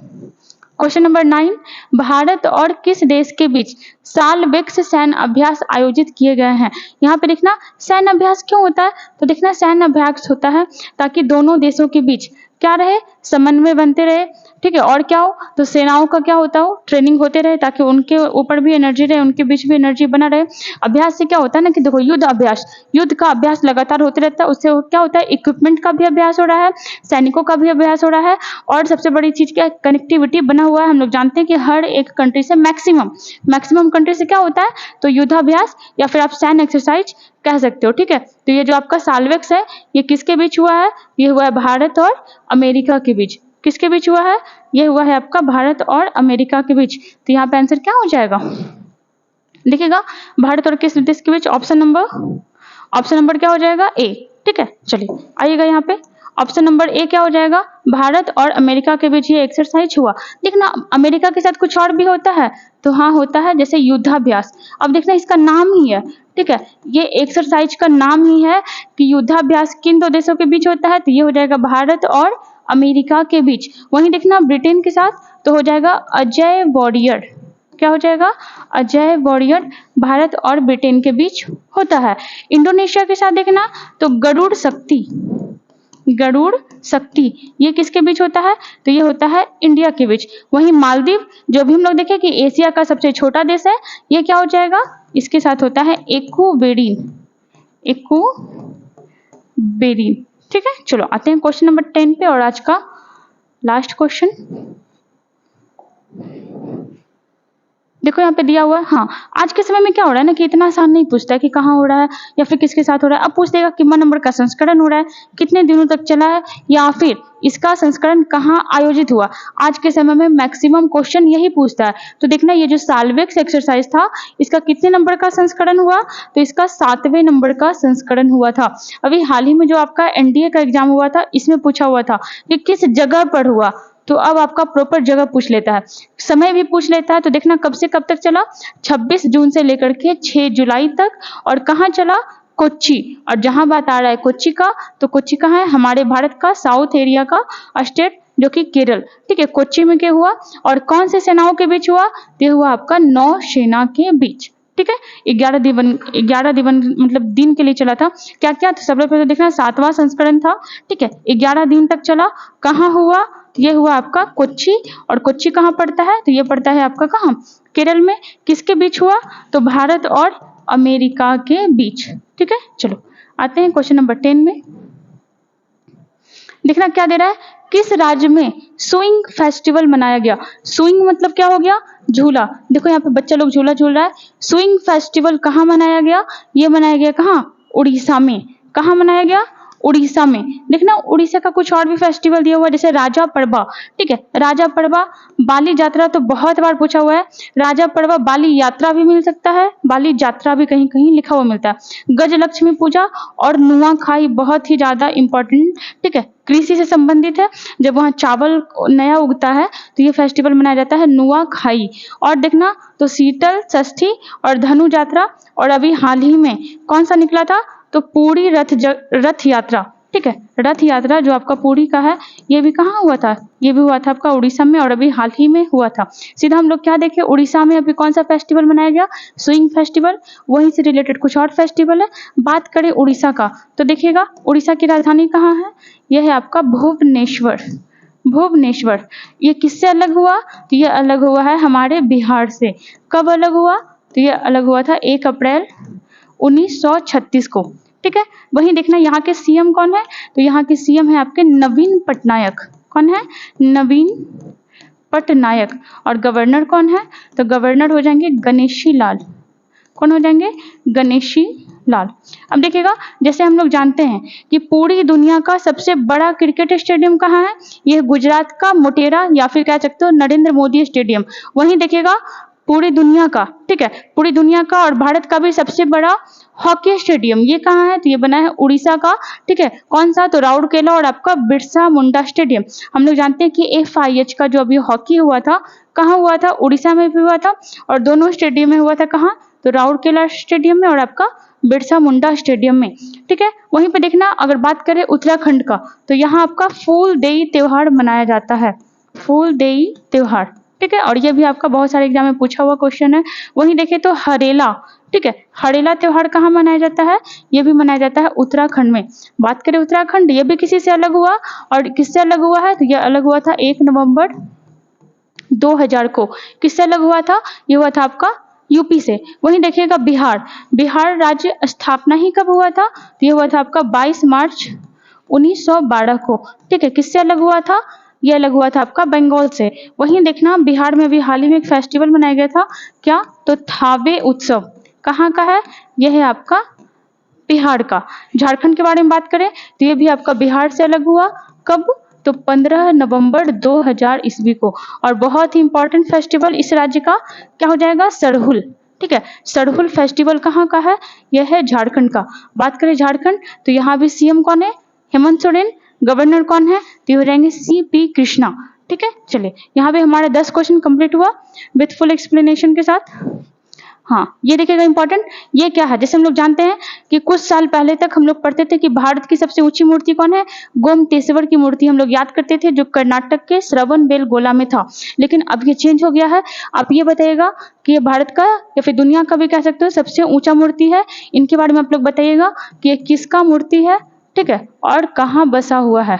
क्वेश्चन नंबर 9, भारत और किस देश के बीच सालवेक्स सैन्य अभ्यास आयोजित किए गए हैं। यहाँ पे देखना सैन्य अभ्यास क्यों होता है, तो देखना सैन्य अभ्यास होता है ताकि दोनों देशों के बीच क्या रहे, समन्वय बनते रहे, ठीक है। और क्या हो, तो सेनाओं का क्या होता हो, ट्रेनिंग होते रहे, ताकि उनके ऊपर भी एनर्जी रहे, उनके बीच भी एनर्जी बना रहे। अभ्यास से क्या होता है ना, कि देखो युद्ध का अभ्यास लगातार होते रहता है। उससे क्या होता है, इक्विपमेंट का भी अभ्यास हो रहा है, सैनिकों का भी अभ्यास हो रहा है, और सबसे बड़ी चीज क्या, कनेक्टिविटी बना हुआ है। हम लोग जानते हैं कि हर एक कंट्री से मैक्सिमम कंट्री से क्या होता है, तो युद्धाभ्यास या फिर आप सैन्य एक्सरसाइज कह सकते हो, ठीक है। तो ये जो आपका सालवेक्स है, ये किसके बीच हुआ है, ये हुआ है भारत और अमेरिका के बीच। किसके बीच हुआ है, ये हुआ है आपका भारत और अमेरिका के बीच। तो यहाँ पे आंसर क्या हो जाएगा, देखिएगा भारत और किस देश के बीच, ऑप्शन नंबर क्या हो जाएगा, ए, ठीक है। चलिए आइएगा यहाँ पे, ऑप्शन नंबर ए क्या हो जाएगा, भारत और अमेरिका के बीच ये एक्सरसाइज हुआ। देखना अमेरिका के साथ कुछ और भी होता है, तो हाँ होता है, जैसे युद्धाभ्यास। अब देखना इसका नाम ही है, ठीक है, ये एक्सरसाइज का नाम ही है कि युद्धाभ्यास किन 2 देशों के बीच होता है, तो ये हो जाएगा भारत और अमेरिका के बीच। वहीं देखना ब्रिटेन के साथ, तो हो जाएगा अजय वॉरियर। क्या हो जाएगा? अजय वॉरियर भारत और ब्रिटेन के बीच होता है। इंडोनेशिया के साथ देखना तो गरुड़ शक्ति, गरुड़ शक्ति ये किसके बीच होता है? तो ये होता है इंडिया के बीच। वहीं मालदीव जो भी हम लोग देखें कि एशिया का सबसे छोटा देश है, ये क्या हो जाएगा? इसके साथ होता है इक्वेडोरियन, इक्वेडोरियन। ठीक है, चलो आते हैं क्वेश्चन नंबर 10 पे और आज का लास्ट क्वेश्चन। देखो यहाँ पे दिया हुआ है, हाँ आज के समय में क्या हो रहा है ना कि इतना आसान नहीं पूछता है कि कहाँ हो रहा है या फिर किसके साथ हो रहा है। अब पूछ देगा कितना नंबर का संस्करण हो रहा है, कितने दिनों तक चला है, या फिर इसका संस्करण कहाँ आयोजित हुआ। आज के समय में मैक्सिमम क्वेश्चन यही पूछता है। तो देखना ये जो साल्वेक्स एक्सरसाइज था, इसका कितने नंबर का संस्करण हुआ? तो इसका 7वें नंबर का संस्करण हुआ था। अभी हाल ही में जो आपका एनडीए का एग्जाम हुआ था, इसमें पूछा हुआ था कि किस जगह पर हुआ। तो अब आपका प्रॉपर जगह पूछ लेता है, समय भी पूछ लेता है। तो देखना कब से कब तक चला? 26 जून से लेकर के 6 जुलाई तक। और कहाँ चला? कोच्चि। और जहां बात आ रहा है कोच्चि का, तो कोच्चि कहाँ है? हमारे भारत का साउथ एरिया का स्टेट जो कि केरल। ठीक है, कोच्चि में क्या हुआ और कौन से सेनाओं के बीच हुआ? ये हुआ आपका नौसेना के बीच। ठीक है, 11 दिन मतलब दिन के लिए चला था। क्या क्या? तो सबसे पहले देखना 7वां संस्करण था। ठीक है, 11 दिन तक चला। कहाँ हुआ? ये हुआ आपका कोच्चि। और कोच्चि कहाँ पड़ता है? तो ये पड़ता है आपका कहाँ? केरल में। किसके बीच हुआ? तो भारत और अमेरिका के बीच। ठीक है, चलो आते हैं क्वेश्चन नंबर 10 में। देखना क्या दे रहा है, किस राज्य में स्विंग फेस्टिवल मनाया गया? स्विंग मतलब क्या हो गया? झूला। देखो यहाँ पे बच्चा लोग झूला झूल रहा है। स्विंग फेस्टिवल कहाँ मनाया गया? ये मनाया गया कहाँ? उड़ीसा में। कहाँ मनाया गया? उड़ीसा में। देखना उड़ीसा का कुछ और भी फेस्टिवल दिया हुआ है, जैसे राजा परबा। ठीक है, राजा परबा, बाली यात्रा तो बहुत बार पूछा हुआ है। राजा परबा, बाली यात्रा भी मिल सकता है, बाली यात्रा भी कहीं कहीं लिखा हुआ मिलता है। गजलक्ष्मी पूजा और नुआखाई बहुत ही ज्यादा इंपॉर्टेंट। ठीक है, कृषि से संबंधित है। जब वहाँ चावल नया उगता है तो ये फेस्टिवल मनाया जाता है, नुआखाई। और देखना तो शीतल षष्ठी और धनु यात्रा। और अभी हाल ही में कौन सा निकला था? तो पूरी रथ यात्रा। ठीक है, रथ यात्रा जो आपका पुरी का है, ये भी कहाँ हुआ था? ये भी हुआ था आपका उड़ीसा में और अभी हाल ही में हुआ था। सीधा हम लोग क्या देखें, उड़ीसा में अभी कौन सा फेस्टिवल मनाया गया? Swing festival. वहीं से रिलेटेड कुछ और फेस्टिवल है। बात करें उड़ीसा का, तो देखिएगा उड़ीसा की राजधानी कहाँ है? यह है आपका भुवनेश्वर। भुवनेश्वर। ये किससे अलग हुआ? तो ये अलग हुआ है हमारे बिहार से। कब अलग हुआ? तो ये अलग हुआ था 1 अप्रैल 1936 को। ठीक है, वहीं देखना यहाँ के सीएम कौन है? तो यहाँ के सीएम है आपके नवीन पटनायक। कौन है? नवीन पटनायक। और गवर्नर कौन है? तो गवर्नर हो जाएंगे गणेशी लाल। कौन हो जाएंगे? गणेशी लाल। अब देखिएगा, जैसे हम लोग जानते हैं कि पूरी दुनिया का सबसे बड़ा क्रिकेट स्टेडियम कहाँ है? यह गुजरात का मोटेरा या फिर कह सकते हो नरेंद्र मोदी स्टेडियम। वहीं देखिएगा पूरी दुनिया का, ठीक है, पूरी दुनिया का और भारत का भी सबसे बड़ा हॉकी स्टेडियम ये कहाँ है? तो ये बना है उड़ीसा का। ठीक है, कौन सा? तो राउरकेला और आपका बिरसा मुंडा स्टेडियम। हम लोग जानते हैं कि FIH का जो अभी हॉकी हुआ था, कहाँ हुआ था? उड़ीसा में भी हुआ था। और दोनों स्टेडियम में हुआ था कहाँ? तो राउरकेला स्टेडियम में और आपका बिरसा मुंडा स्टेडियम में। ठीक है, वहीं पे देखना अगर बात करें उत्तराखंड का, तो यहाँ आपका फूलदेई त्योहार मनाया जाता है। फूलदेई त्योहार। ठीक है, और ये भी आपका बहुत सारे एग्जाम में पूछा हुआ क्वेश्चन है। वहीं देखें तो हरेला। ठीक है, हरेला त्योहार कहाँ मनाया जाता है? ये भी मनाया जाता है उत्तराखंड में। बात करें उत्तराखंड, ये भी किसी से अलग हुआ। और किससे अलग हुआ है? तो ये अलग हुआ था 1 नवंबर 2000 को। किससे अलग हुआ था? ये हुआ था आपका यूपी से। वहीं देखिएगा बिहार। बिहार राज्य स्थापना ही कब हुआ था? तो ये हुआ था आपका 22 मार्च 1912 को। ठीक है, किससे अलग हुआ था? ये अलग हुआ था आपका बंगाल से। वहीं देखना बिहार में भी हाल ही में एक फेस्टिवल मनाया गया था। क्या? तो थावे उत्सव। कहाँ का है? यह है आपका बिहार का। झारखंड के बारे में बात करें तो ये भी आपका बिहार से अलग हुआ। कब? तो 15 नवंबर 2000 ईस्वी को। और बहुत ही इंपॉर्टेंट फेस्टिवल इस राज्य का क्या हो जाएगा? सरहुल। ठीक है, सरहुल फेस्टिवल कहाँ का है? यह है झारखंड का। बात करें झारखंड, तो यहाँ भी सीएम कौन है? हेमंत सोरेन। गवर्नर कौन है? तो ये हो जाएंगे CP कृष्णा। ठीक है, चलिए यहाँ पे हमारा 10 क्वेश्चन कंप्लीट हुआ विथ फुल एक्सप्लेनेशन के साथ। हाँ, ये देखिएगा इंपॉर्टेंट, ये क्या है? जैसे हम लोग जानते हैं कि कुछ साल पहले तक हम लोग पढ़ते थे कि भारत की सबसे ऊंची मूर्ति कौन है? गोमतेश्वर की मूर्ति हम लोग याद करते थे, जो कर्नाटक के श्रवणबेलगोला में था। लेकिन अब ये चेंज हो गया है। आप ये बताइएगा कि ये भारत का या फिर दुनिया का भी कह सकते हो सबसे ऊंचा मूर्ति है। इनके बारे में आप लोग बताइएगा कि ये किसका मूर्ति है, ठीक है, और कहाँ बसा हुआ है?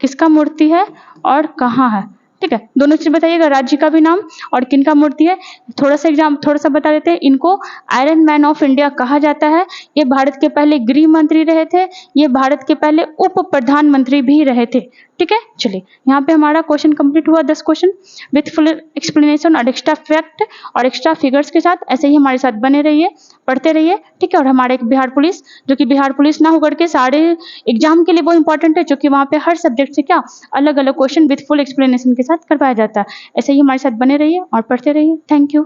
किसका मूर्ति है और कहाँ है? ठीक है, दोनों चीज बताइएगा, राज्य का भी नाम और किनका मूर्ति है। थोड़ा सा बता देते हैं। इनको आयरन मैन ऑफ इंडिया कहा जाता है। ये भारत के पहले गृह मंत्री रहे थे। ये भारत के पहले उप प्रधानमंत्री भी रहे थे। ठीक है, चलिए यहाँ पे हमारा क्वेश्चन कंप्लीट हुआ, 10 क्वेश्चन विथ फुल एक्सप्लेनेशन और एक्स्ट्रा फैक्ट और एक्स्ट्रा फिगर्स के साथ। ऐसे ही हमारे साथ बने रहिए, पढ़ते रहिए, ठीक है। और हमारे एक बिहार पुलिस, जो कि बिहार पुलिस ना होकर के सारे एग्जाम के लिए वो इंपॉर्टेंट है, जो कि वहाँ पे हर सब्जेक्ट से क्या अलग अलग क्वेश्चन विथ फुल एक्सप्लेनेशन के साथ करवाया जाता है। ऐसे ही हमारे साथ बने रहिए और पढ़ते रहिए। Thank you.